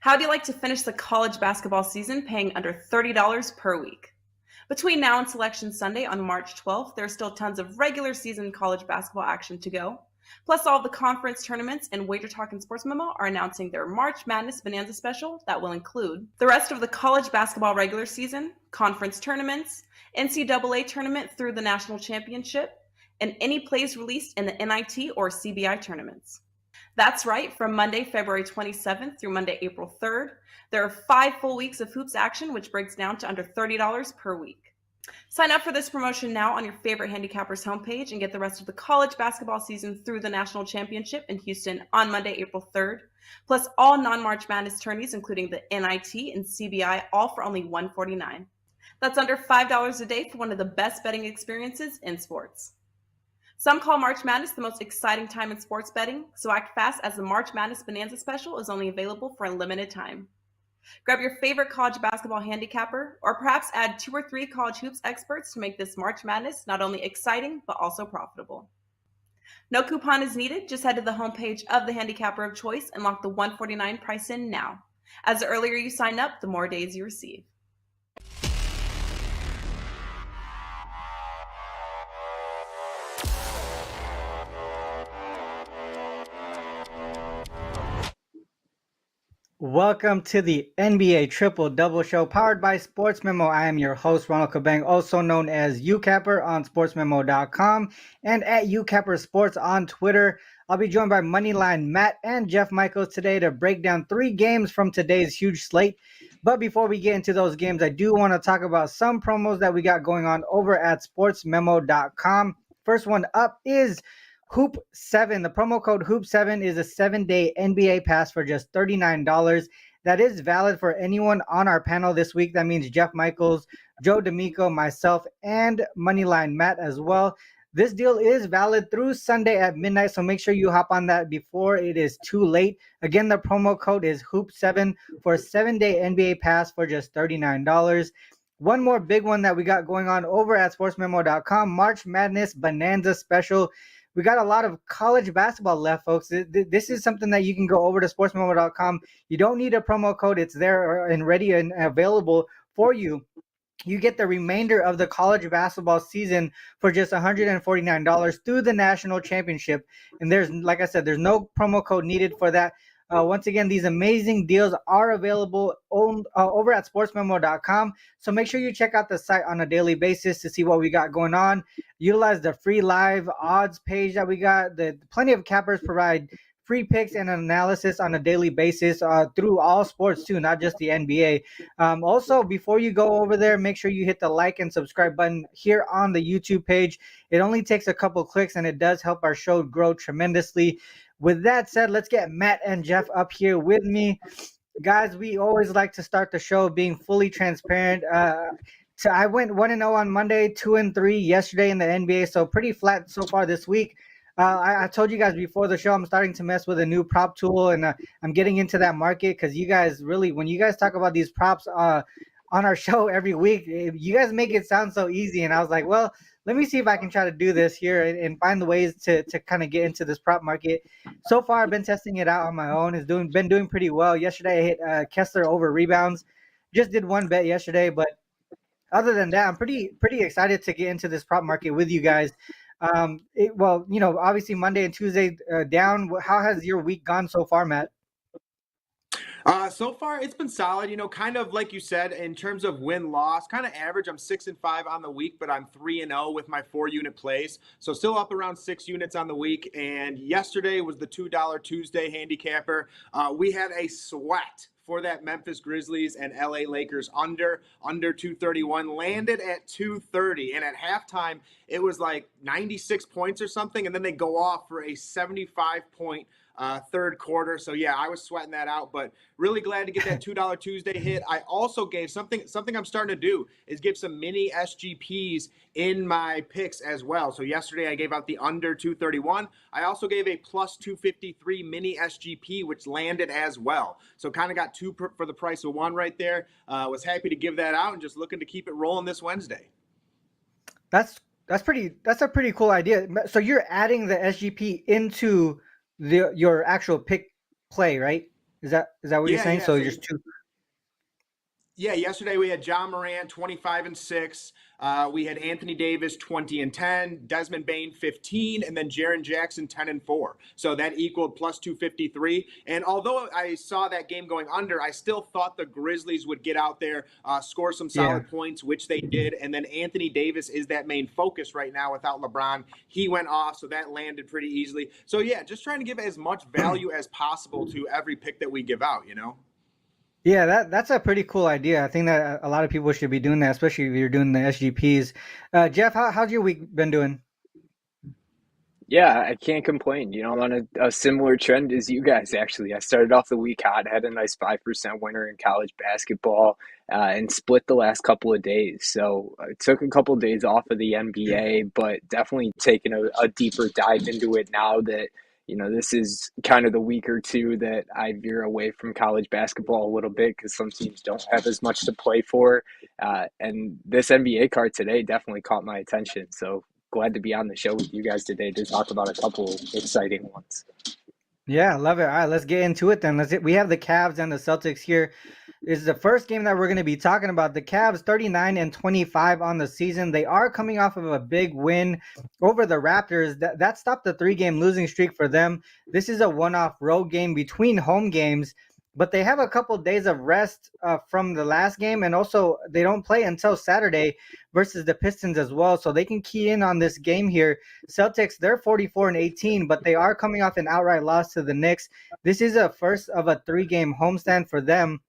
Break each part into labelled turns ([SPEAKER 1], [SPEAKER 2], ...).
[SPEAKER 1] How do you like to finish the college basketball season paying under $30 per week? Between now and Selection Sunday on March 12th, there's still tons of regular season college basketball action to go. Plus, all of the conference tournaments and Wager Talk and Sports Memo are announcing their March Madness Bonanza special that will include the rest of the college basketball regular season, conference tournaments, NCAA tournament through the national championship, and any plays released in the NIT or CBI tournaments. That's right, from Monday, February 27th through Monday, April 3rd, there are 5 full weeks of hoops action, which breaks down to under $30 per week. Sign up for this promotion now on your favorite handicapper's homepage and get the rest of the college basketball season through the national championship in Houston on Monday, April 3rd, plus all non-March Madness tourneys, including the NIT and CBI, all for only $149. That's under $5 a day for one of the best betting experiences in sports. Some call March Madness the most exciting time in sports betting, so act fast as the March Madness Bonanza special is only available for a limited time. Grab your favorite college basketball handicapper, or perhaps add 2 or 3 college hoops experts to make this March Madness not only exciting, but also profitable. No coupon is needed, just head to the homepage of the handicapper of choice and lock the $149 price in now. As the earlier you sign up, the more days you receive.
[SPEAKER 2] Welcome to the NBA Triple Double Show powered by SportsMemo. I am your host, Ronald Cabang, also known as UCapper on SportsMemo.com and at UCapper Sports on Twitter. I'll be joined by Moneyline Matt and Jeff Michaels today to break down 3 games from today's huge slate. But before we get into those games, I do want to talk about some promos that we got going on over at SportsMemo.com. First one up is Hoop 7. The promo code Hoop 7 is a 7-day NBA pass for just $39. That is valid for anyone on our panel this week. That means Jeff Michaels, Joe D'Amico, myself, and Moneyline Matt as well. This deal is valid through Sunday at midnight, so make sure you hop on that before it is too late. Again, the promo code is Hoop 7 for a 7-day NBA pass for just $39. One more big one that we got going on over at SportsMemo.com, March Madness Bonanza Special. We got a lot of college basketball left, folks. This is something that you can go over to sportsmemo.com. You don't need a promo code. It's there and ready and available for you. You get the remainder of the college basketball season for just $149 through the national championship. And there's, like I said, there's no promo code needed for that. Once again, these amazing deals are available over at sportsmemo.com. So make sure you check out the site on a daily basis to see what we got going on. Utilize the free live odds page that we got. Plenty of cappers provide free picks and analysis on a daily basis through all sports too, not just the NBA. Also, before you go over there, make sure you hit the like and subscribe button here on the YouTube page. It only takes a couple clicks and it does help our show grow tremendously. With that said, let's get Matt and Jeff up here with me. Guys, we always like to start the show being fully transparent. So I went 1-0 on Monday, 2-3 yesterday in the NBA, so pretty flat so far this week. I told you guys before the show I'm starting to mess with a new prop tool, and I'm getting into that market because you guys really, when you guys talk about these props on our show every week, you guys make it sound so easy. And I was like, well, let me see if I can try to do this here and find the ways to kind of get into this prop market. So far, I've been testing it out on my own. It's been doing pretty well. Yesterday, I hit Kessler over rebounds. Just did one bet yesterday, but other than that, I'm pretty excited to get into this prop market with you guys. Obviously Monday and Tuesday down. How has your week gone so far, Matt?
[SPEAKER 3] So far, it's been solid, kind of like you said, in terms of win-loss, kind of average. I'm 6-5 on the week, but I'm 3-0 with my 4-unit plays. So still up around 6 units on the week. And yesterday was the $2 Tuesday handicapper. We had a sweat for that Memphis Grizzlies and LA Lakers under 231, landed at 230. And at halftime, it was like 96 points or something. And then they go off for a 75-point third quarter. So yeah, I was sweating that out, but really glad to get that $2 Tuesday hit. I also gave something I'm starting to do is give some mini SGPs in my picks as well. So yesterday I gave out the under 231. I also gave a plus 253 mini SGP, which landed as well. So kind of got 2 for the price of 1 right there. Was happy to give that out and just looking to keep it rolling this Wednesday.
[SPEAKER 2] That's a pretty cool idea. So you're adding the SGP into your actual pick play, right? Is that what you're
[SPEAKER 3] Yeah,
[SPEAKER 2] saying?
[SPEAKER 3] yeah.
[SPEAKER 2] So
[SPEAKER 3] So
[SPEAKER 2] just two.
[SPEAKER 3] yeah, yesterday we had John Morant 25-6. We had Anthony Davis 20-10, Desmond Bain 15, and then Jaren Jackson 10-4. So that equaled plus 253. And although I saw that game going under, I still thought the Grizzlies would get out there, score some
[SPEAKER 2] Yeah.
[SPEAKER 3] solid points, which they did. And then Anthony Davis is that main focus right now without LeBron. He went off, so that landed pretty easily. So yeah, just trying to give as much value as possible to every pick that we give out, you know?
[SPEAKER 2] Yeah, that's a pretty cool idea. I think that a lot of people should be doing that, especially if you're doing the SGPs. Jeff, how's your week been doing?
[SPEAKER 4] Yeah, I can't complain. I'm on a similar trend as you guys, actually. I started off the week hot, had a nice 5% winner in college basketball, and split the last couple of days. So I took a couple of days off of the NBA, but definitely taking a deeper dive into it now that, this is kind of the week or two that I veer away from college basketball a little bit because some teams don't have as much to play for. And this NBA card today definitely caught my attention. So glad to be on the show with you guys today to talk about a couple exciting ones.
[SPEAKER 2] Yeah, love it. All right, let's get into it then. We have the Cavs and the Celtics here. This is the first game that we're going to be talking about. The Cavs 39-25 on the season. They are coming off of a big win over the Raptors. That stopped the 3-game losing streak for them. This is a one-off road game between home games, but they have a couple days of rest from the last game, and also they don't play until Saturday versus the Pistons as well, so they can key in on this game here. Celtics, they're 44-18, but they are coming off an outright loss to the Knicks. This is a first of a 3-game homestand for them.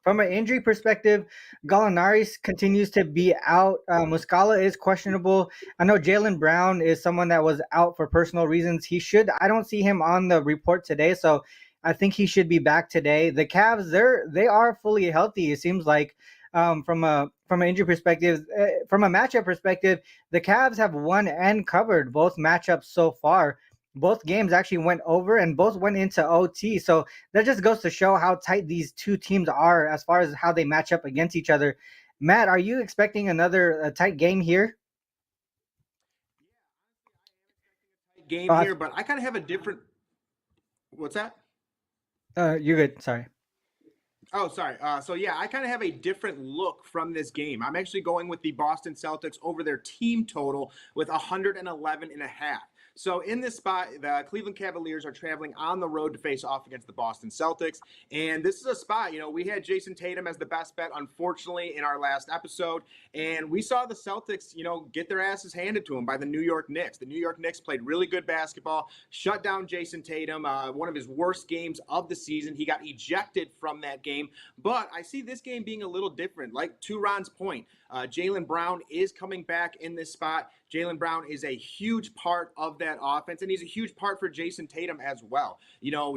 [SPEAKER 2] From an injury perspective, Gallinari continues to be out. Muscala is questionable. I know Jaylen Brown is someone that was out for personal reasons. I don't see him on the report today, so I think he should be back today. The Cavs, they are fully healthy. It seems like from an injury perspective, from a matchup perspective, the Cavs have won and covered both matchups so far. Both games actually went over and both went into OT. So that just goes to show how tight these two teams are as far as how they match up against each other. Matt, are you expecting another tight game here?
[SPEAKER 3] Here, but I kind of have a different. What's that?
[SPEAKER 2] You're good. Sorry.
[SPEAKER 3] Oh, sorry. So yeah, I kind of have a different look from this game. I'm actually going with the Boston Celtics over their team total with 111.5. So in this spot, the Cleveland Cavaliers are traveling on the road to face off against the Boston Celtics. And this is a spot, we had Jason Tatum as the best bet, unfortunately, in our last episode. And we saw the Celtics, get their asses handed to them by the New York Knicks. The New York Knicks played really good basketball, shut down Jason Tatum, one of his worst games of the season. He got ejected from that game. But I see this game being a little different. Like to Ron's point, Jaylen Brown is coming back in this spot. Jaylen Brown is a huge part of that offense, and he's a huge part for Jason Tatum as well.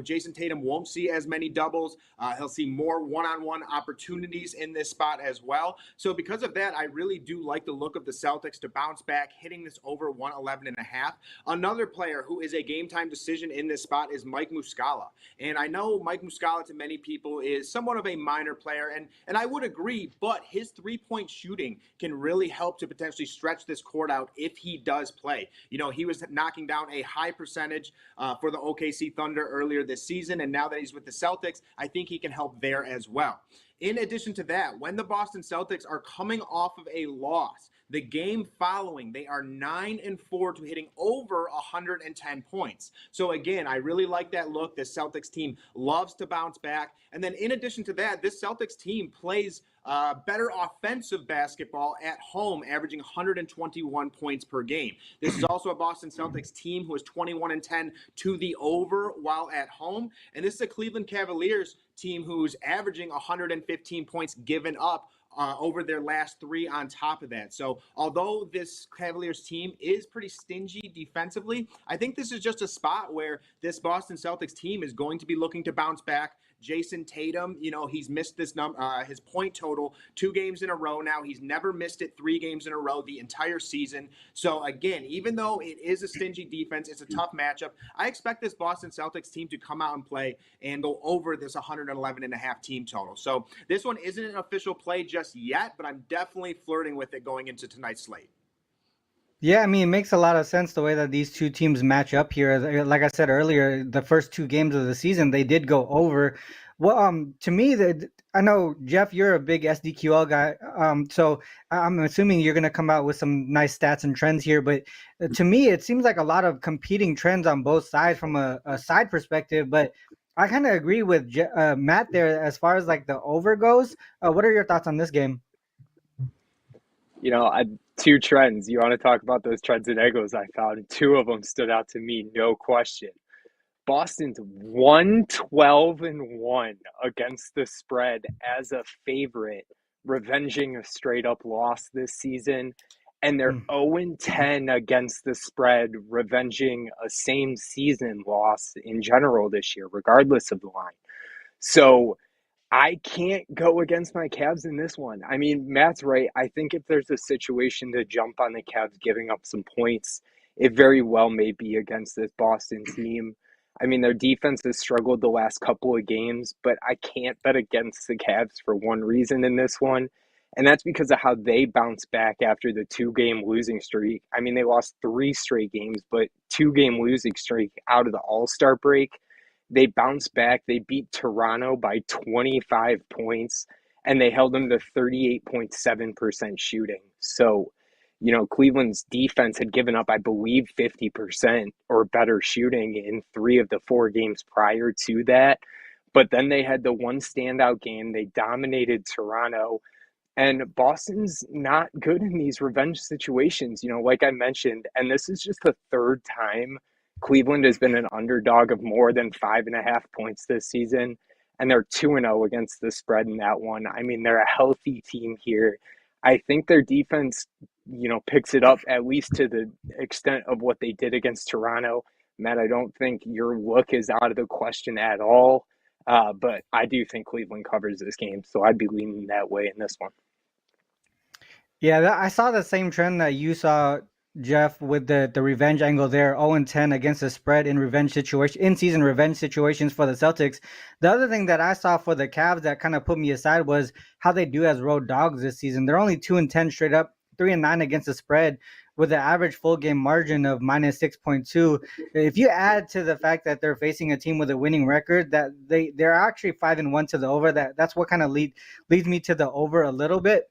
[SPEAKER 3] Jason Tatum won't see as many doubles. He'll see more one-on-one opportunities in this spot as well. So because of that, I really do like the look of the Celtics to bounce back, hitting this over 111.5. Another player who is a game-time decision in this spot is Mike Muscala. And I know Mike Muscala to many people is somewhat of a minor player, and I would agree, but his three-point shooting can really help to potentially stretch this court out if he does play. He was knocking down a high percentage for the OKC Thunder earlier this season, and now that he's with the Celtics, I think he can help there as well. In addition to that, when the Boston Celtics are coming off of a loss, the game following, they are 9-4 to hitting over 110 points. So again, I really like that look. This Celtics team loves to bounce back. And then in addition to that, this Celtics team plays better offensive basketball at home, averaging 121 points per game. This is also a Boston Celtics team who is 21-10 to the over while at home. And this is a Cleveland Cavaliers team who's averaging 115 points given up over their last 3 on top of that. So although this Cavaliers team is pretty stingy defensively, I think this is just a spot where this Boston Celtics team is going to be looking to bounce back. Jason Tatum, he's missed this his point total 2 games in a row now. He's never missed it 3 games in a row the entire season. So again, even though it is a stingy defense, it's a tough matchup. I expect this Boston Celtics team to come out and play and go over this 111.5 team total. So this one isn't an official play just yet, but I'm definitely flirting with it going into tonight's slate.
[SPEAKER 2] Yeah, I mean, it makes a lot of sense the way that these two teams match up here. Like I said earlier, the first 2 games of the season, they did go over. Well, to me, I know Jeff, you're a big SDQL guy. So I'm assuming you're going to come out with some nice stats and trends here. But to me, it seems like a lot of competing trends on both sides from a side perspective. But I kind of agree with Matt there as far as like the over goes. What are your thoughts on this game?
[SPEAKER 4] You know, two trends. You want to talk about those trends and angles I found? Two of them stood out to me, no question. Boston's 112-1 against the spread as a favorite, revenging a straight up loss this season. And they're 0-10 against the spread, revenging a same season loss in general this year, regardless of the line. So I can't go against my Cavs in this one. I mean, Matt's right. I think if there's a situation to jump on the Cavs giving up some points, it very well may be against this Boston team. I mean, their defense has struggled the last couple of games, but I can't bet against the Cavs for one reason in this one, and that's because of how they bounced back after the two-game losing streak. I mean, they lost 3 straight games, but 2-game losing streak out of the All-Star break. They bounced back. They beat Toronto by 25 points, and they held them to 38.7% shooting. So, you know, Cleveland's defense had given up, I believe, 50% or better shooting in 3 of the 4 games prior to that. But then they had the one standout game. They dominated Toronto. And Boston's not good in these revenge situations, you know, like I mentioned. And this is just the third time Cleveland has been an underdog of more than 5.5 points this season. And they're 2-0 against the spread in that one. I mean, they're a healthy team here. I think their defense, you know, picks it up at least to the extent of what they did against Toronto. Matt, I don't think your look is out of the question at all. But I do think Cleveland covers this game. So I'd be leaning that way in this one.
[SPEAKER 2] Yeah, I saw the same trend that you saw, Jeff, with the revenge angle there, 0-10 against the spread in in-season revenge situations for the Celtics. The other thing that I saw for the Cavs that kind of put me aside was how they do as road dogs this season. They're only 2-10 straight up, 3-9 against the spread, with an average full game margin of -6.2. If you add to the fact that they're facing a team with a winning record, that they're actually 5-1 to the over. That's what kind of leads me to the over a little bit.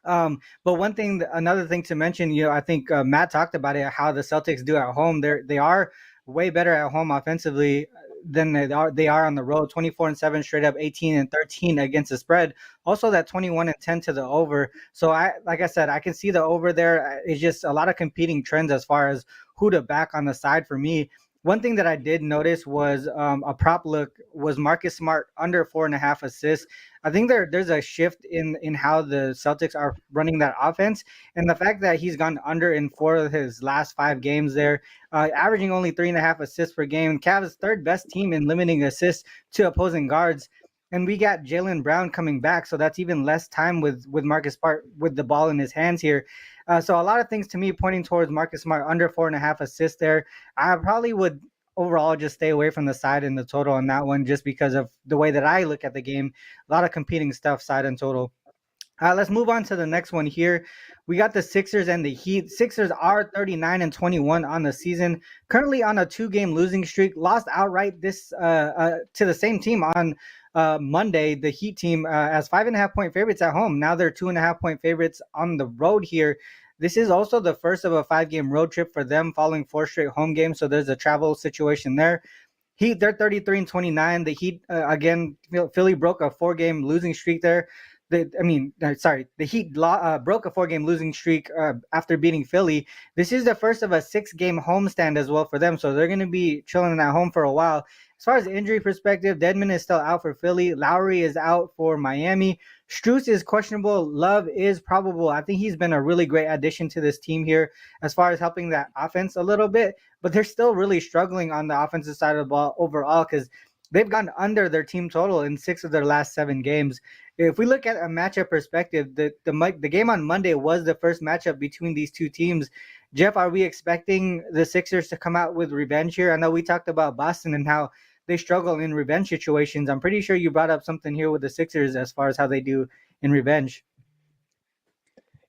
[SPEAKER 2] But another thing to mention, you know, I think Matt talked about it, how the Celtics do at home. They are way better at home offensively than they are on the road. 24-7 straight up, 18-13 against the spread. Also that 21-10 to the over. So like I said, I can see the over there. It's just a lot of competing trends as far as who to back on the side for me. One thing that I did notice was a prop look was Marcus Smart under 4.5 assists. I think there's a shift in how the Celtics are running that offense, and the fact that he's gone under in 4 of his last 5 games there, averaging only 3.5 assists per game. Cavs' third best team in limiting assists to opposing guards. And we got Jaylen Brown coming back, so that's even less time with Marcus Smart with the ball in his hands here. So a lot of things to me pointing towards Marcus Smart under 4.5 assists there. I probably would overall just stay away from the side and the total on that one just because of the way that I look at the game. A lot of competing stuff, side and total. Let's move on to the next one here. We got the Sixers and the Heat. Sixers are 39-21 on the season, currently on a 2-game losing streak. Lost outright this to the same team on Monday, the Heat team, as 5.5-point favorites at home. Now they're 2.5-point favorites on the road here. This is also the first of a 5-game road trip for them following 4 straight home games. So there's a travel situation there. Heat, they're 33-29. The Heat, again, Philly broke a 4-game losing streak there. The Heat broke a 4-game losing streak after beating Philly. This is the first of a 6-game homestand as well for them, so they're going to be chilling at home for a while. As far as injury perspective, Dedmon is still out for Philly. Lowry is out for Miami. Strus is questionable. Love is probable. I think he's been a really great addition to this team here as far as helping that offense a little bit, but they're still really struggling on the offensive side of the ball overall because they've gone under their team total in 6 of their last 7 games. If we look at a matchup perspective, the game on Monday was the first matchup between these two teams. Jeff, are we expecting the Sixers to come out with revenge here? I know we talked about Boston and how they struggle in revenge situations. I'm pretty sure you brought up something here with the Sixers as far as how they do in revenge.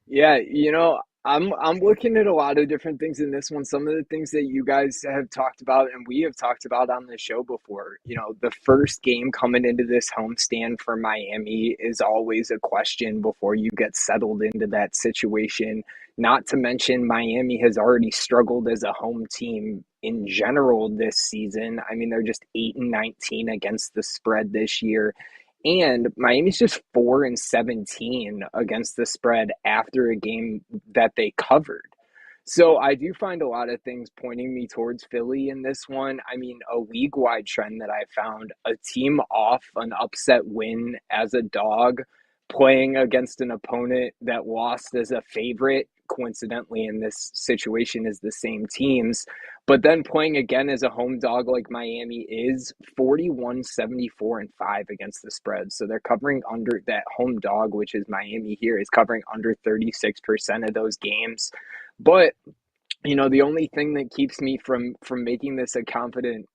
[SPEAKER 4] Yeah, you know, I'm looking at a lot of different things in this one. Some of the things that you guys have talked about and we have talked about on the show before. The first game coming into this homestand for Miami is always a question before you get settled into that situation. Not to mention Miami has already struggled as a home team in general this season. I mean, they're just 8-19 against the spread this year. And Miami's just 4-17 against the spread after a game that they covered. So I do find a lot of things pointing me towards Philly in this one. I mean, a league-wide trend that I found, a team off an upset win as a dog, playing against an opponent that lost as a favorite, coincidentally in this situation is the same teams, but then playing again as a home dog like Miami is 41-74-5 against the spread. So they're covering under that home dog, which is Miami here, is covering under 36% of those games. But the only thing that keeps me from making this a confident,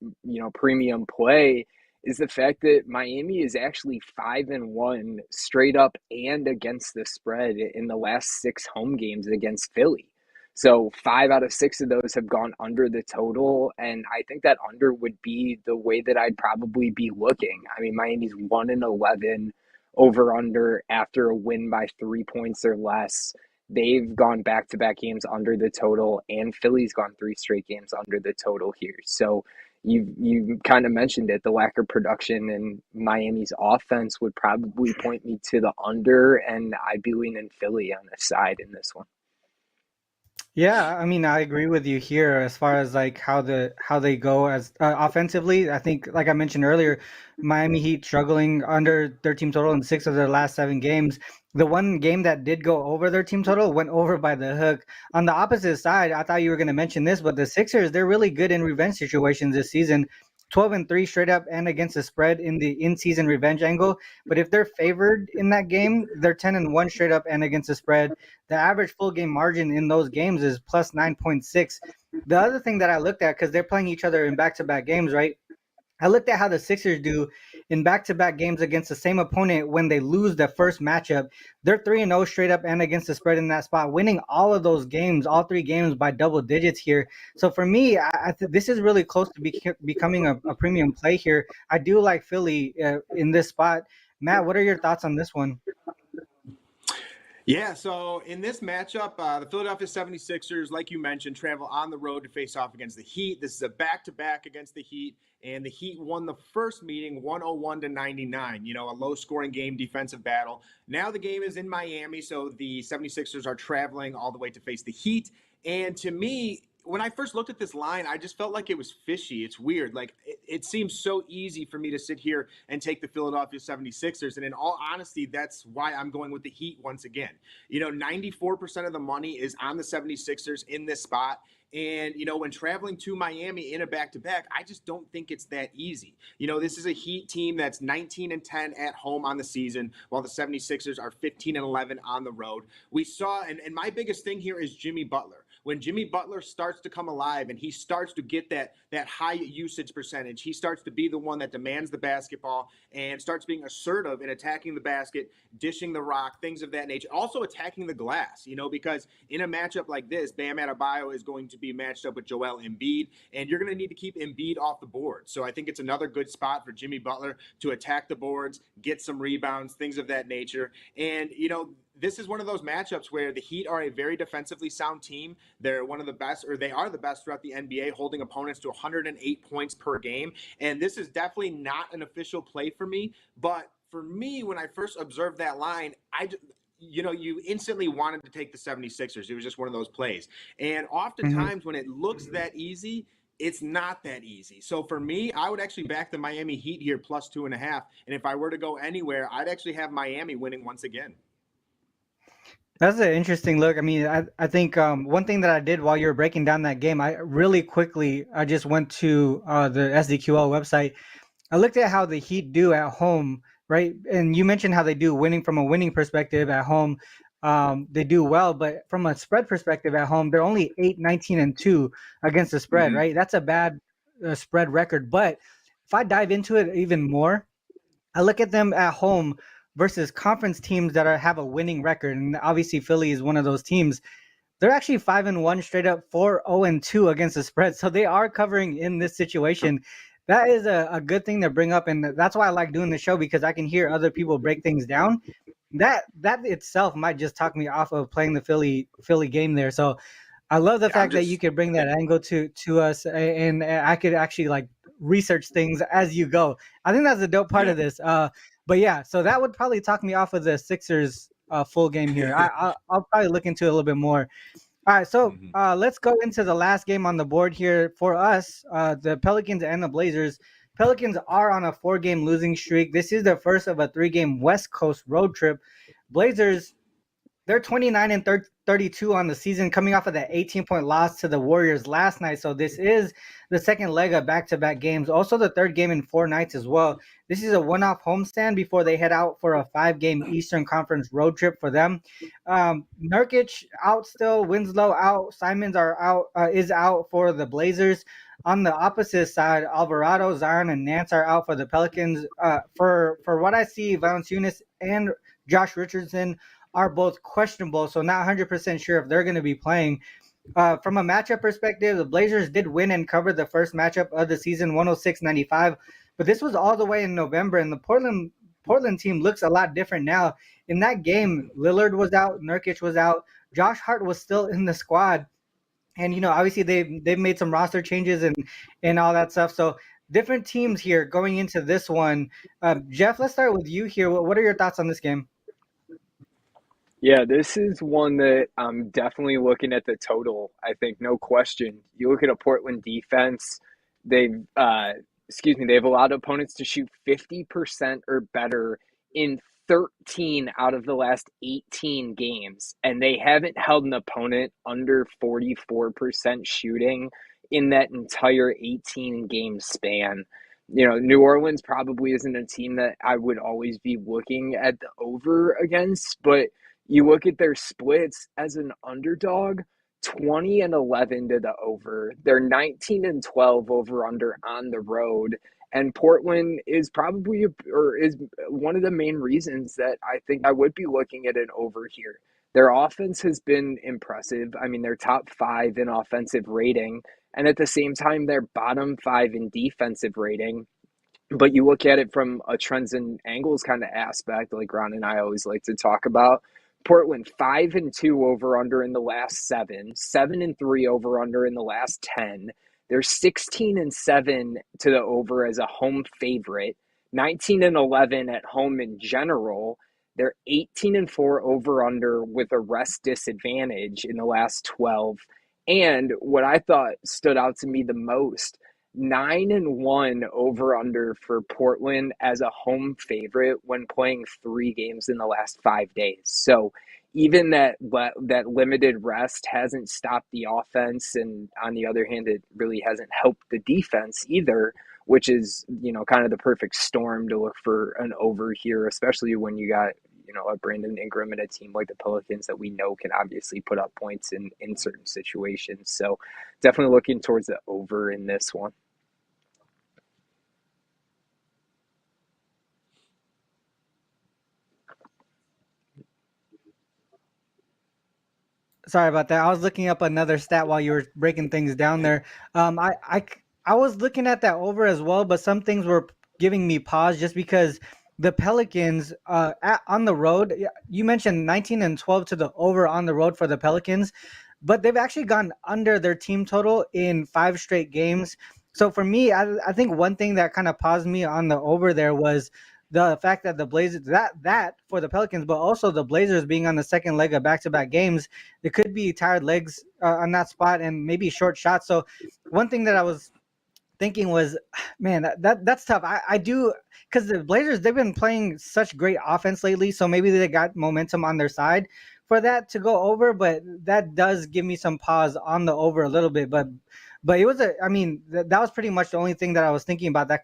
[SPEAKER 4] premium play is the fact that Miami is actually 5-1 straight up and against the spread in the last 6 home games against Philly. So 5 out of 6 of those have gone under the total, and I think that under would be the way that I'd probably be looking. I mean, Miami's 1-11 over under after a win by 3 points or less. They've gone back-to-back games under the total, and Philly's gone 3 straight games under the total here. So you kind of mentioned it, the lack of production in Miami's offense would probably point me to the under, and I'd be leaning Philly on the side in this one.
[SPEAKER 2] Yeah, I mean, I agree with you here as far as like how they go as offensively. I think, like I mentioned earlier, Miami Heat struggling under their team total in 6 of their last 7 games. The one game that did go over their team total went over by the hook. On the opposite side, I thought you were going to mention this, but the Sixers, they're really good in revenge situations this season. 12-3 straight up and against the spread in the in-season revenge angle. But if they're favored in that game, they're 10-1 straight up and against the spread. The average full game margin in those games is plus 9.6. The other thing that I looked at, because they're playing each other in back-to-back games, right? I looked at how the Sixers do in back-to-back games against the same opponent when they lose the first matchup. They're 3-0 straight up and against the spread in that spot, winning all of those games, all 3 games by double digits here. So for me, I this is really close to becoming a premium play here. I do like Philly in this spot. Matt, what are your thoughts on this one?
[SPEAKER 3] Yeah, so in this matchup, the Philadelphia 76ers, like you mentioned, travel on the road to face off against the Heat. This is a back-to-back against the Heat, and the Heat won the first meeting 101-99, a low-scoring game, defensive battle. Now the game is in Miami, so the 76ers are traveling all the way to face the Heat. And to me, when I first looked at this line, I just felt like it was fishy. It's weird. Like, it seems so easy for me to sit here and take the Philadelphia 76ers. And in all honesty, that's why I'm going with the Heat once again. 94% of the money is on the 76ers in this spot. And, when traveling to Miami in a back-to-back, I just don't think it's that easy. This is a Heat team that's 19-10 at home on the season, while the 76ers are 15-11 on the road. We saw, and my biggest thing here is Jimmy Butler. When Jimmy Butler starts to come alive and he starts to get that high usage percentage, he starts to be the one that demands the basketball and starts being assertive in attacking the basket, dishing the rock, things of that nature. Also attacking the glass, because in a matchup like this, Bam Adebayo is going to be matched up with Joel Embiid, and you're going to need to keep Embiid off the board. So I think it's another good spot for Jimmy Butler to attack the boards, get some rebounds, things of that nature. And, this is one of those matchups where the Heat are a very defensively sound team. They're one of the best, or they are the best throughout the NBA, holding opponents to 108 points per game. And this is definitely not an official play for me. But for me, when I first observed that line, you instantly wanted to take the 76ers. It was just one of those plays. And oftentimes when it looks that easy, it's not that easy. So for me, I would actually back the Miami Heat here plus 2.5. And if I were to go anywhere, I'd actually have Miami winning once again.
[SPEAKER 2] That's an interesting look. I mean, I think one thing that I did while you were breaking down that game, I just went to the SDQL website. I looked at how the Heat do at home, right? And you mentioned how they do winning from a winning perspective at home. They do well, but from a spread perspective at home, they're only 8-19-2 against the spread, right? That's a bad spread record. But if I dive into it even more, I look at them at home versus conference teams that have a winning record. And obviously Philly is one of those teams. they're actually 5-1 straight up, 4-0-2 against the spread. So they are covering in this situation. That is a good thing to bring up, and that's why I like doing the show, because I can hear other people break things down. That itself might just talk me off of playing the Philly game there. So I love the fact that you could bring that angle to us, and I could actually like research things as you go. I think that's the dope part of this. But yeah, so that would probably talk me off of the Sixers full game here. I'll probably look into it a little bit more. All right, so let's go into the last game on the board here for us, the Pelicans and the Blazers. Pelicans are on a 4-game losing streak. This is the first of a 3-game West Coast road trip. Blazers, they're 29-32 on the season, coming off of that 18-point loss to the Warriors last night. So this is the second leg of back-to-back games. Also the third game in 4 nights as well. This is a one-off homestand before they head out for a 5-game Eastern Conference road trip for them. Nurkic out still, Winslow out, Simons is out for the Blazers. On the opposite side, Alvarado, Zion, and Nance are out for the Pelicans. For what I see, Valanciunas and Josh Richardson are both questionable, so not 100% sure if they're going to be playing. From a matchup perspective, the Blazers did win and cover the first matchup of the season, 106-95, but this was all the way in November, and the Portland team looks a lot different now. In that game, Lillard was out, Nurkic was out, Josh Hart was still in the squad, and obviously they've made some roster changes and all that stuff. So different teams here going into this one. Jeff, let's start with you here. What are your thoughts on this game?
[SPEAKER 4] Yeah, this is one that I'm definitely looking at the total. I think no question. You look at a Portland defense, they've allowed opponents to shoot 50% or better in 13 out of the last 18 games, and they haven't held an opponent under 44% shooting in that entire 18-game span. New Orleans probably isn't a team that I would always be looking at the over against, but you look at their splits as an underdog, 20-11 to the over. They're 19-12 over under on the road. And Portland is probably is one of the main reasons that I think I would be looking at an over here. Their offense has been impressive. I mean, they're top 5 in offensive rating, and at the same time, they're bottom 5 in defensive rating. But you look at it from a trends and angles kind of aspect, like Ron and I always like to talk about. Portland 5-2 over under in the last 7, 7-3 over under in the last 10. They're 16-7 to the over as a home favorite, 19-11 at home in general. They're 18-4 over under with a rest disadvantage in the last 12. And what I thought stood out to me the most, 9-1 over under for Portland as a home favorite when playing 3 games in the last 5 days. So even that limited rest hasn't stopped the offense, and on the other hand, it really hasn't helped the defense either, which is kind of the perfect storm to look for an over here, especially when you got a Brandon Ingram and a team like the Pelicans that we know can obviously put up points in certain situations. So definitely looking towards the over in this one.
[SPEAKER 2] Sorry about that. I was looking up another stat while you were breaking things down there. I was looking at that over as well, but some things were giving me pause just because the Pelicans on the road, you mentioned 19-12 to the over on the road for the Pelicans, but they've actually gone under their team total in 5 straight games. So for me, I think one thing that kind of paused me on the over there was the fact that the Blazers, that for the Pelicans, but also the Blazers being on the second leg of back-to-back games, there could be tired legs on that spot and maybe short shots. So one thing that I was thinking was, man, that's tough. I do, because the Blazers, they've been playing such great offense lately, so maybe they got momentum on their side for that to go over, but that does give me some pause on the over a little bit. But it was that was pretty much the only thing that I was thinking about that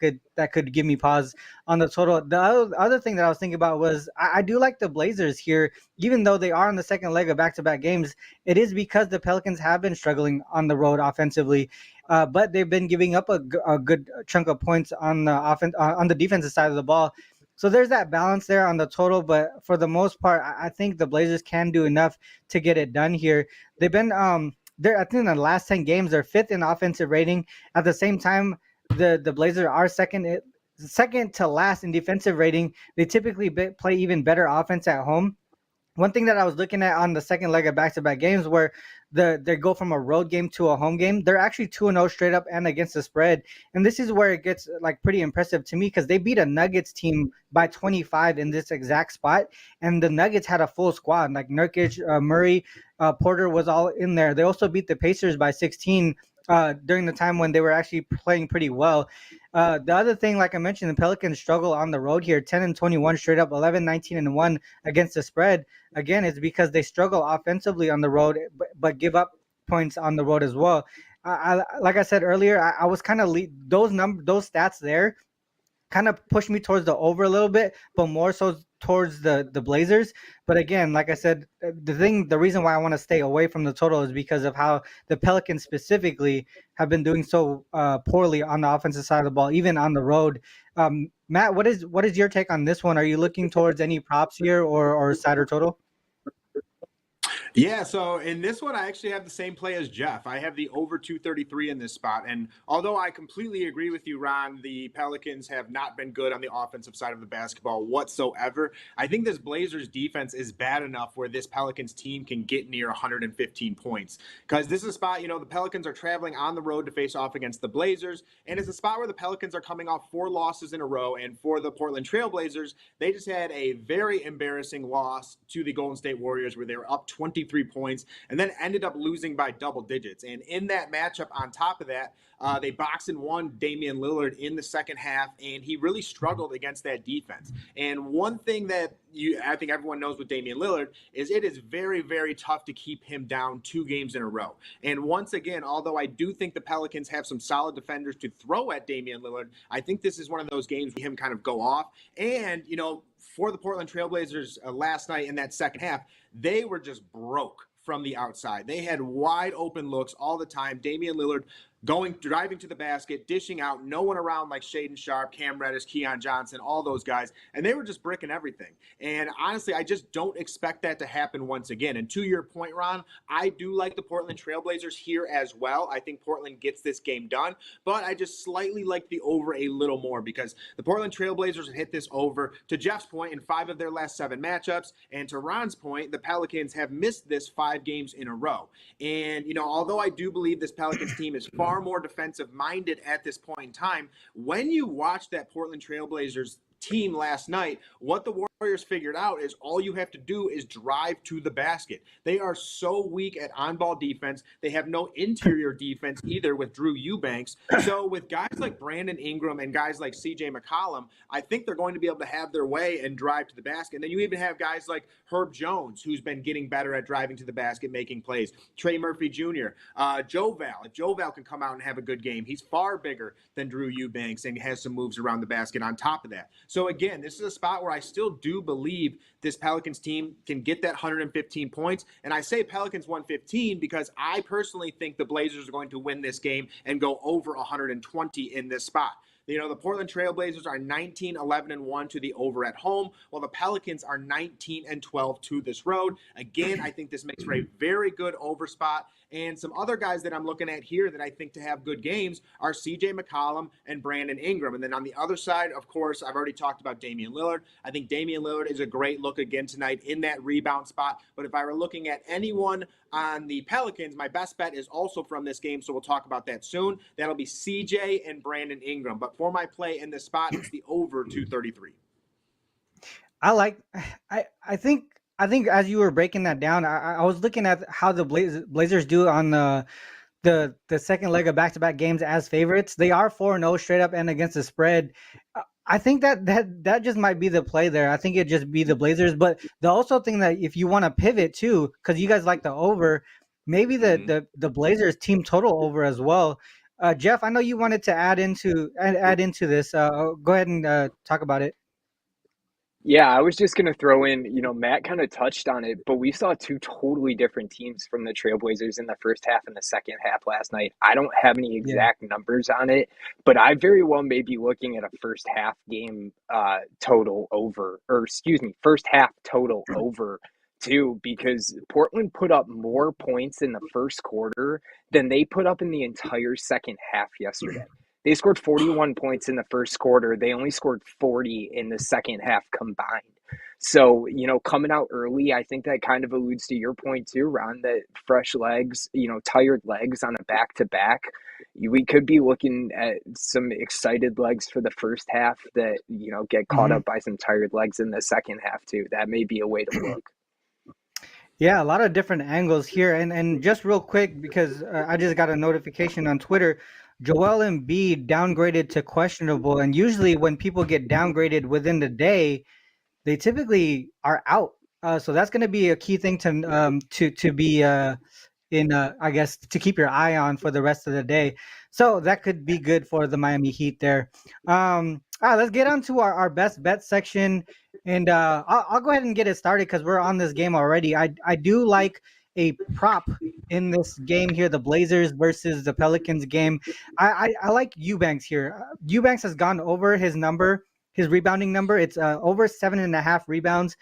[SPEAKER 2] could give me pause on the total. The other thing that I was thinking about was I do like the Blazers here, even though they are on the second leg of back-to-back games. It is because the Pelicans have been struggling on the road offensively, but they've been giving up a good chunk of points on the defensive side of the ball. So there's that balance there on the total, but for the most part, I think the Blazers can do enough to get it done here. They've been they're I think in the last 10 games they're fifth in offensive rating. At the same time, the Blazers are second to last in defensive rating. They typically play even better offense at home. One thing that I was looking at on the second leg of back-to-back games where they go from a road game to a home game, they're actually 2-0 straight up and against the spread. And this is where it gets like pretty impressive to me because they beat a Nuggets team by 25 in this exact spot. And the Nuggets had a full squad, like Nurkic, Murray, Porter was all in there. They also beat the Pacers by 16 during the time when they were actually playing pretty well. The other thing, like I mentioned, the Pelicans struggle on the road here, 10-21 straight up, 11-19-1 against the spread. Again, it's because they struggle offensively on the road, but give up points on the road as well. Like I said earlier, I was kind of those stats there kind of pushed me towards the over a little bit, but more so towards the Blazers. But again, like I said, the reason why I want to stay away from the total is because of how the Pelicans specifically have been doing so poorly on the offensive side of the ball, even on the road. Matt, what is your take on this one? Are you looking towards any props here or side or total?
[SPEAKER 3] Yeah, so in this one, I actually have the same play as Jeff. I have the over 233 in this spot. And although I completely agree with you, Ron, the Pelicans have not been good on the offensive side of the basketball whatsoever. I think this Blazers defense is bad enough where this Pelicans team can get near 115 points. Because this is a spot, the Pelicans are traveling on the road to face off against the Blazers. And it's a spot where the Pelicans are coming off 4 losses in a row. And for the Portland Trailblazers, they just had a very embarrassing loss to the Golden State Warriors where they were up 23 points and then ended up losing by double digits. And in that matchup, on top of that, they boxed and won Damian Lillard in the second half, and he really struggled against that defense. And one thing that I think everyone knows with Damian Lillard is it is very, very tough to keep him down 2 games in a row. And once again, although I do think the Pelicans have some solid defenders to throw at Damian Lillard, I think this is one of those games where him kind of go off. And, for the Portland Trailblazers last night in that second half, they were just broke from the outside. They had wide open looks all the time. Damian Lillard driving to the basket, dishing out, no one around like Shaedon Sharpe, Cam Reddish, Keon Johnson, all those guys. And they were just bricking everything. And honestly, I just don't expect that to happen once again. And to your point, Ron, I do like the Portland Trailblazers here as well. I think Portland gets this game done, but I just slightly like the over a little more because the Portland Trailblazers have hit this over, to Jeff's point, in 5 of their last 7 matchups. And to Ron's point, the Pelicans have missed this 5 games in a row. And, although I do believe this Pelicans team is far more defensive minded at this point in time, when you watch that Portland Trailblazers team last night, what the Warriors figured out is all you have to do is drive to the basket. They are so weak at on-ball defense. They have no interior defense either with Drew Eubanks. So with guys like Brandon Ingram and guys like CJ McCollum, I think they're going to be able to have their way and drive to the basket. And then you even have guys like Herb Jones, who's been getting better at driving to the basket, making plays. Trey Murphy Jr., Joe Val. If Joe Val can come out and have a good game, he's far bigger than Drew Eubanks and has some moves around the basket on top of that. So again, this is a spot where I still do believe this Pelicans team can get that 115 points. And I say Pelicans 115 because I personally think the Blazers are going to win this game and go over 120 in this spot. The Portland Trailblazers are 19-11-1 to the over at home, while the Pelicans are 19-12 to this road. Again, I think this makes for a very good over spot. And some other guys that I'm looking at here that I think to have good games are CJ McCollum and Brandon Ingram. And then on the other side, of course, I've already talked about Damian Lillard. I think Damian Lillard is a great look again tonight in that rebound spot. But if I were looking at anyone on the Pelicans, my best bet is also from this game, so we'll talk about that soon. That'll be CJ and Brandon Ingram. But for my play in this spot, it's the over 233.
[SPEAKER 2] I think as you were breaking that down, I was looking at how the Blazers do on the second leg of back-to-back games as favorites. They are 4-0 straight up and against the spread. I think that just might be the play there. I think it'd just be the Blazers. But the also thing that if you want to pivot too, because you guys like the over, maybe the Blazers team total over as well. Jeff, I know you wanted to add into this. Go ahead and talk about it.
[SPEAKER 4] Yeah, I was just going to throw in, Matt kind of touched on it, but we saw two totally different teams from the Trailblazers in the first half and the second half last night. I don't have any
[SPEAKER 2] Yeah.
[SPEAKER 4] exact numbers on it, but I very well may be looking at a first half game total over, or excuse me, first half total over too, because Portland put up more points in the first quarter than they put up in the entire second half yesterday. They scored 41 points in the first quarter. They only scored 40 in the second half combined. So, coming out early, I think that kind of alludes to your point too, Ron, that fresh legs, tired legs on a back to back. We could be looking at some excited legs for the first half that, get caught
[SPEAKER 2] Mhm.
[SPEAKER 4] up by some tired legs in the second half too. That may be a way to look.
[SPEAKER 2] Yeah, a lot of different angles here, and just real quick because I just got a notification on Twitter. Joel Embiid downgraded to questionable, and usually when people get downgraded within the day, they typically are out. So that's going to be a key thing to be in I guess to keep your eye on for the rest of the day. So that could be good for the Miami Heat there. All right, let's get on to our best bet section, and I'll go ahead and get it started because we're on this game already. I do like a prop in this game here, the Blazers versus the Pelicans game. I like Eubanks here. Eubanks has gone over his number, his rebounding number. It's over 7.5 rebounds.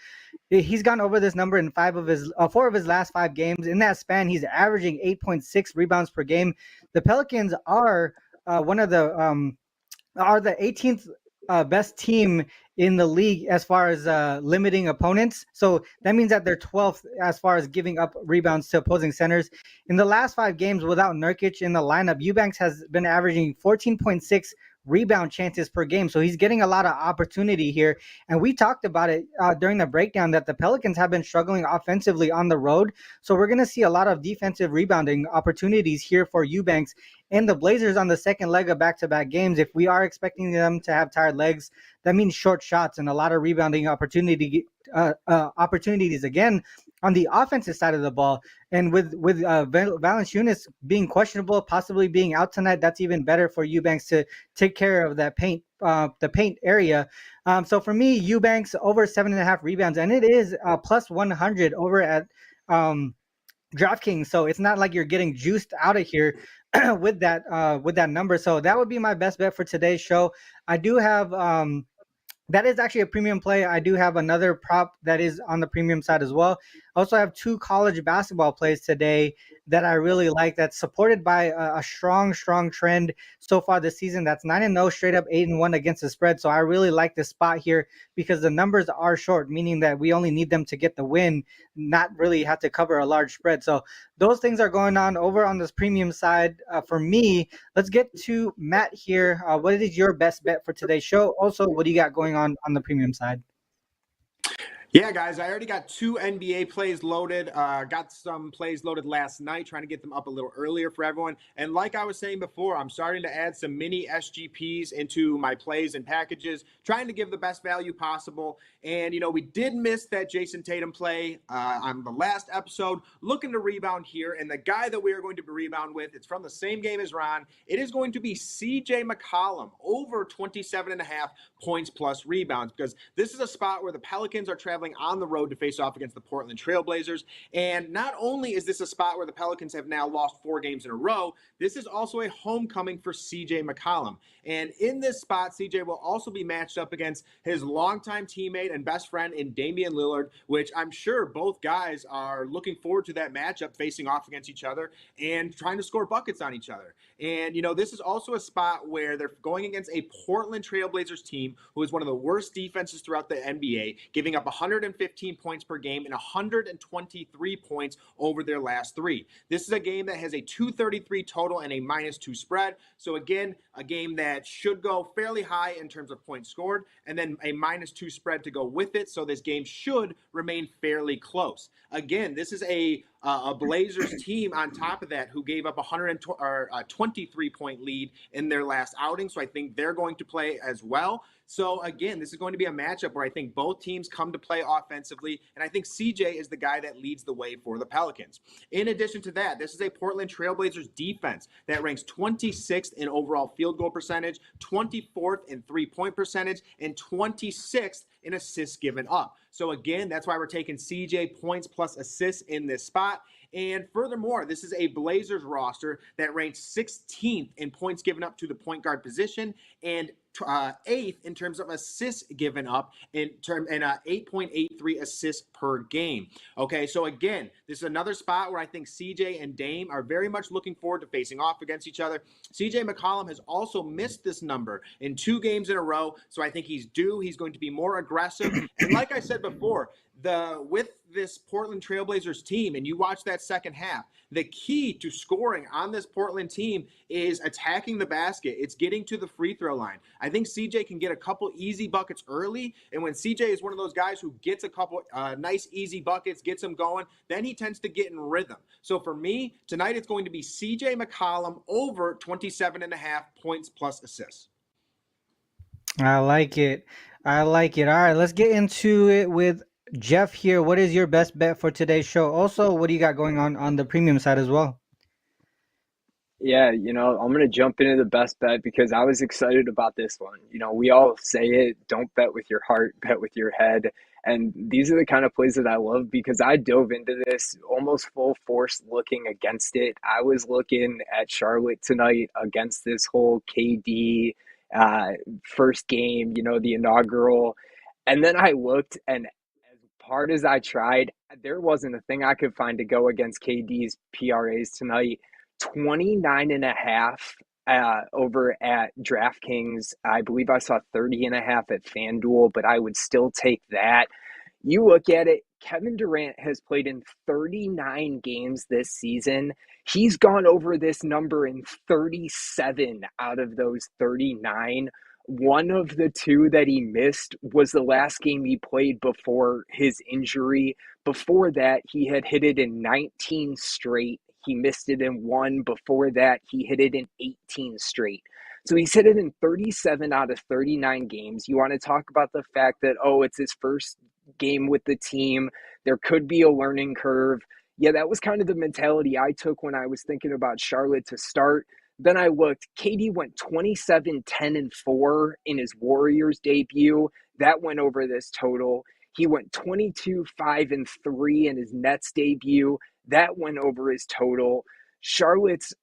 [SPEAKER 2] He's gone over this number in four of his last 5 games. In that span, he's averaging 8.6 rebounds per game. The Pelicans are one of the are the 18th best team in the league as far as limiting opponents. So that means that they're 12th as far as giving up rebounds to opposing centers. In the last 5 games without Nurkic in the lineup, Eubanks has been averaging 14.6 rebound chances per game. So he's getting a lot of opportunity here. And we talked about it during the breakdown that the Pelicans have been struggling offensively on the road. So we're going to see a lot of defensive rebounding opportunities here for Eubanks and the Blazers on the second leg of back-to-back games. If we are expecting them to have tired legs, that means short shots and a lot of rebounding opportunities again on the offensive side of the ball. And with Valanciunas being questionable, possibly being out tonight, that's even better for Eubanks to take care of that the paint area. So for me, Eubanks over 7.5 rebounds, and it is plus 100 over at DraftKings. So it's not like you're getting juiced out of here with that number. So that would be my best bet for today's show. I do have that is actually a premium play. I do have another prop that is on the premium side as well. I also have 2 college basketball plays today that I really like, that's supported by a strong trend so far this season. That's 9-0 straight up, 8-1 against the spread. So I really like this spot here because the numbers are short, meaning that we only need them to get the win, not really have to cover a large spread. So those things are going on over on this premium side for me. Let's get to Matt here. What is your best bet for today's show? Also, what do you got going on the premium side?
[SPEAKER 3] Yeah, guys, I already got 2 NBA plays loaded. Got some plays loaded last night, trying to get them up a little earlier for everyone. And like I was saying before, I'm starting to add some mini SGPs into my plays and packages, trying to give the best value possible. And, we did miss that Jason Tatum play on the last episode, looking to rebound here. And the guy that we are going to be rebound with, it's from the same game as Ron. It is going to be CJ McCollum, over 27.5 points plus rebounds, because this is a spot where the Pelicans are traveling on the road to face off against the Portland Trailblazers. And not only is this a spot where the Pelicans have now lost 4 games in a row, this is also a homecoming for CJ McCollum. And in this spot, CJ will also be matched up against his longtime teammate and best friend in Damian Lillard, which I'm sure both guys are looking forward to that matchup, facing off against each other and trying to score buckets on each other. And, this is also a spot where they're going against a Portland Trailblazers team who is one of the worst defenses throughout the NBA, giving up 115 points per game and 123 points over their last 3. This is a game that has a 233 total and a -2 spread. So again, a game that should go fairly high in terms of points scored, and then a -2 spread to go with it. So this game should remain fairly close. Again, this is a Blazers team on top of that who gave up a 23-point lead in their last outing. So I think they're going to play as well. So again, this is going to be a matchup where I think both teams come to play offensively, and I think CJ is the guy that leads the way for the Pelicans. In addition to that, this is a Portland Trailblazers defense that ranks 26th in overall field goal percentage, 24th in three-point percentage, and 26th in assists given up. So again, that's why we're taking CJ points plus assists in this spot. And furthermore, this is a Blazers roster that ranks 16th in points given up to the point guard position and 8th in terms of assists given up and 8.83 assists per game. Okay, so again, this is another spot where I think CJ and Dame are very much looking forward to facing off against each other. CJ McCollum has also missed this number in 2 games in a row, so I think he's due. He's going to be more aggressive. And like I said before, with this Portland Trailblazers team, and you watch that second half, the key to scoring on this Portland team is attacking the basket. It's getting to the free throw line. I think CJ can get a couple easy buckets early, and when CJ is one of those guys who gets a couple nice easy buckets, gets them going, then he tends to get in rhythm. So for me, tonight it's going to be CJ McCollum over 27.5 points plus assists.
[SPEAKER 2] I like it. All right, let's get into it with Jeff here. What is your best bet for today's show? Also, what do you got going on the premium side as well?
[SPEAKER 4] Yeah, I'm going to jump into the best bet because I was excited about this one. We all say it, don't bet with your heart, bet with your head. And these are the kind of plays that I love because I dove into this almost full force looking against it. I was looking at Charlotte tonight against this whole KD first game, the inaugural. And then I looked, and as hard as I tried, there wasn't a thing I could find to go against KD's PRAs tonight. 29.5 over at DraftKings. I believe I saw 30.5 at FanDuel, but I would still take that. You look at it, Kevin Durant has played in 39 games this season. He's gone over this number in 37 out of those 39. One of the 2 that he missed was the last game he played before his injury. Before that, he had hit it in 19 straight. He missed it in 1. Before that, he hit it in 18 straight. So he's hit it in 37 out of 39 games. You want to talk about the fact that, it's his first game with the team. There could be a learning curve. Yeah, that was kind of the mentality I took when I was thinking about Charlotte to start. Then I looked, KD went 27, 10, and 4 in his Warriors debut. That went over this total. He went 22, 5, and 3 in his Nets debut. That went over his total. Charlotte's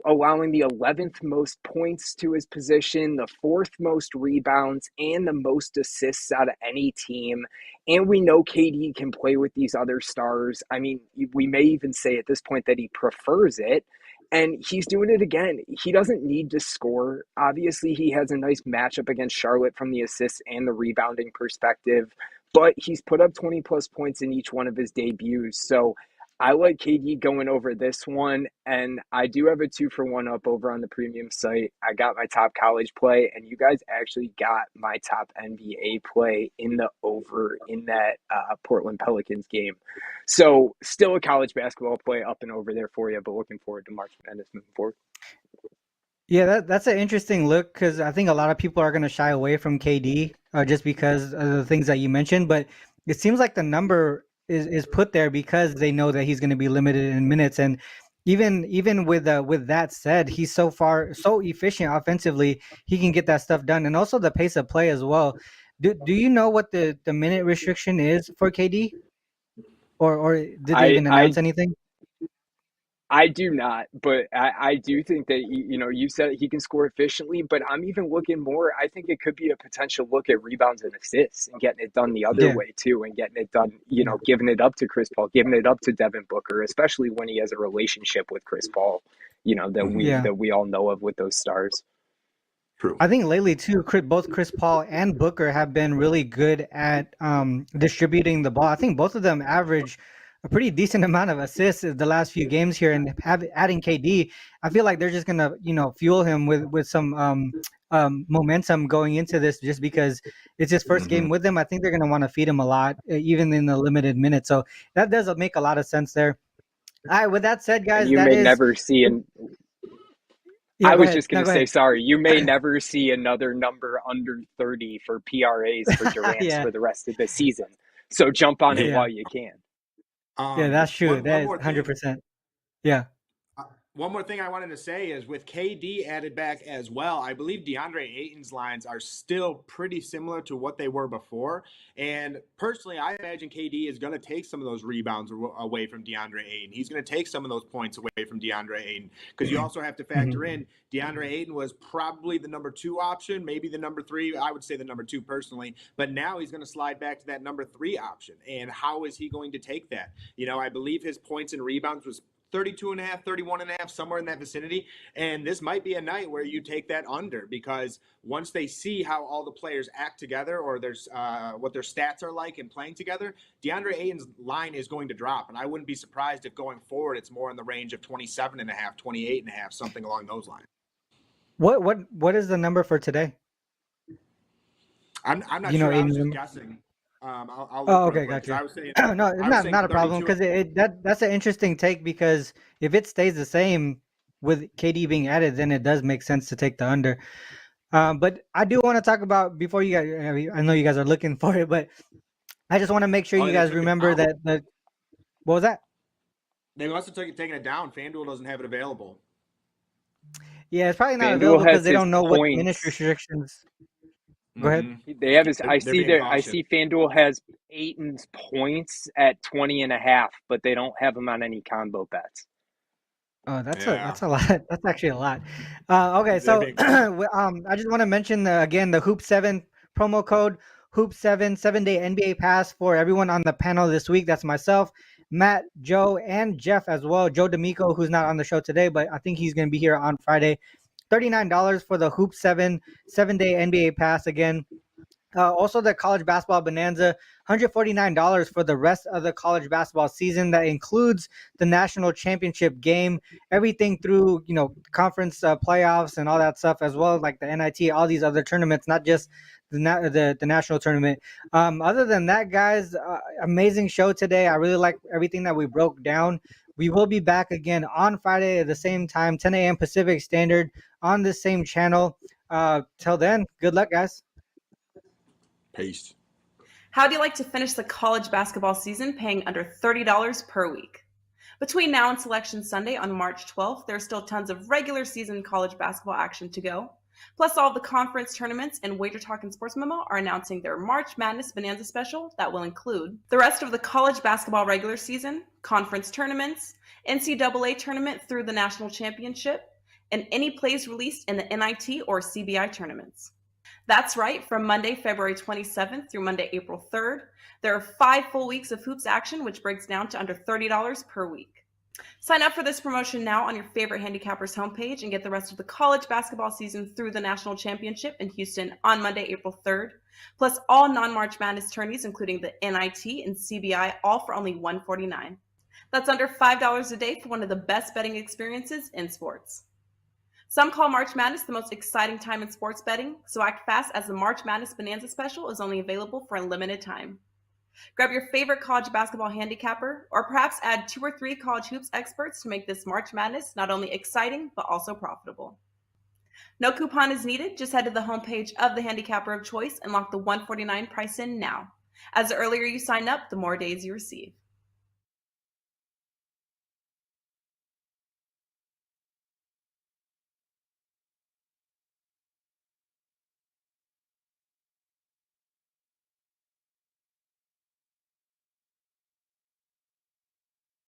[SPEAKER 4] allowing the 11th most points to his position, the 4th most rebounds, and the most assists out of any team. And we know KD can play with these other stars. I mean, we may even say at this point that he prefers it. And he's doing it again. He doesn't need to score. Obviously, he has a nice matchup against Charlotte from the assists and the rebounding perspective. But he's put up 20-plus points in each one of his debuts. So I like KD going over this one, and I do have a 2-for-1 up over on the premium site. I got my top college play, and you guys actually got my top NBA play in the over in that Portland Pelicans game. So still a college basketball play up and over there for you, but looking forward to March Madness moving forward.
[SPEAKER 2] Yeah, that's an interesting look because I think a lot of people are going to shy away from KD just because of the things that you mentioned, but it seems like the number is put there because they know that he's going to be limited in minutes. And even with that said, he's so efficient offensively, he can get that stuff done. And also the pace of play as well. Do you know what the minute restriction is for KD? Or did they even announce anything?
[SPEAKER 4] I do not, but I do think that, you said he can score efficiently, but I'm even looking more. I think it could be a potential look at rebounds and assists and getting it done the other way too, and getting it done, giving it up to Chris Paul, giving it up to Devin Booker, especially when he has a relationship with Chris Paul, that we all know of with those stars.
[SPEAKER 3] True.
[SPEAKER 2] I think lately too, both Chris Paul and Booker have been really good at distributing the ball. I think both of them average a pretty decent amount of assists the last few games here, and adding KD, I feel like they're just gonna fuel him with some momentum going into this, just because it's his first game with them. I think they're gonna want to feed him a lot, even in the limited minutes. So that does make a lot of sense there. All right, with that said, guys,
[SPEAKER 4] you may never see I was just going to say, sorry, you may never see another number under 30 for PRAs for Durant for the rest of the season. So jump on it while you can.
[SPEAKER 2] Yeah, that's true. That is 100%. Yeah.
[SPEAKER 3] One more thing I wanted to say is with KD added back as well, I believe DeAndre Ayton's lines are still pretty similar to what they were before. And personally, I imagine KD is going to take some of those rebounds away from DeAndre Ayton. He's going to take some of those points away from DeAndre Ayton, because you also have to factor in DeAndre Ayton was probably the number 2 option, maybe the number 3. I would say the number 2 personally, but now he's going to slide back to that number 3 option. And how is he going to take that? I believe his points and rebounds was 32 and a half, 31 and a half, somewhere in that vicinity. And this might be a night where you take that under, because once they see how all the players act together, or there's what their stats are like in playing together, DeAndre Ayton's line is going to drop. And I wouldn't be surprised if going forward, it's more in the range of 27 and a half, 28 and a half, something along those lines.
[SPEAKER 2] What is the number for today?
[SPEAKER 3] I'm not sure. I was just guessing. I'll
[SPEAKER 2] okay, gotcha. I was saying, no, it's not a problem, because that's an interesting take, because if it stays the same with KD being added, then it does make sense to take the under. But I do want to talk about, before you guys, I know you guys are looking for it, but I just want to make sure you guys remember that. What was that?
[SPEAKER 3] They must have taken it down. FanDuel doesn't have it available.
[SPEAKER 2] Yeah, it's probably not available because they don't know what finish restrictions. Go ahead.
[SPEAKER 4] They have his. I see FanDuel has Ayton's points at 20 and a half, but they don't have him on any combo bets.
[SPEAKER 2] Oh, that's a lot. That's actually a lot. Okay, so I just want to mention again the Hoop 7 promo code, Hoop 7 7-day NBA pass for everyone on the panel this week. That's myself, Matt, Joe, and Jeff as well. Joe D'Amico, who's not on the show today, but I think he's going to be here on Friday. $39 for the Hoop 7 7-day NBA pass again. Also, the college basketball bonanza, $149 for the rest of the college basketball season. That includes the national championship game, everything through conference playoffs and all that stuff, as well as like the NIT, all these other tournaments, not just the national tournament. Other than that, guys, amazing show today. I really like everything that we broke down. We will be back again on Friday at the same time, 10 a.m. Pacific Standard, on this same channel. Till then, good luck, guys.
[SPEAKER 3] Peace.
[SPEAKER 1] How do you like to finish the college basketball season paying under $30 per week? Between now and Selection Sunday on March 12th, there's still tons of regular season college basketball action to go. Plus, all the conference tournaments and Wager Talk and SportsMemo are announcing their March Madness Bonanza special that will include the rest of the college basketball regular season, conference tournaments, NCAA tournament through the national championship, and any plays released in the NIT or CBI tournaments. That's right, from Monday, February 27th through Monday, April 3rd, there are 5 full weeks of hoops action, which breaks down to under $30 per week. Sign up for this promotion now on your favorite handicapper's homepage and get the rest of the college basketball season through the national championship in Houston on Monday, April 3rd, plus all non-March Madness tourneys, including the NIT and CBI, all for only $149. That's under $5 a day for one of the best betting experiences in sports. Some call March Madness the most exciting time in sports betting, so act fast, as the March Madness Bonanza special is only available for a limited time. Grab your favorite college basketball handicapper, or perhaps add 2 or 3 college hoops experts to make this March Madness not only exciting, but also profitable. No coupon is needed. Just head to the homepage of the handicapper of choice and lock the $149 price in now. As the earlier you sign up, the more days you receive.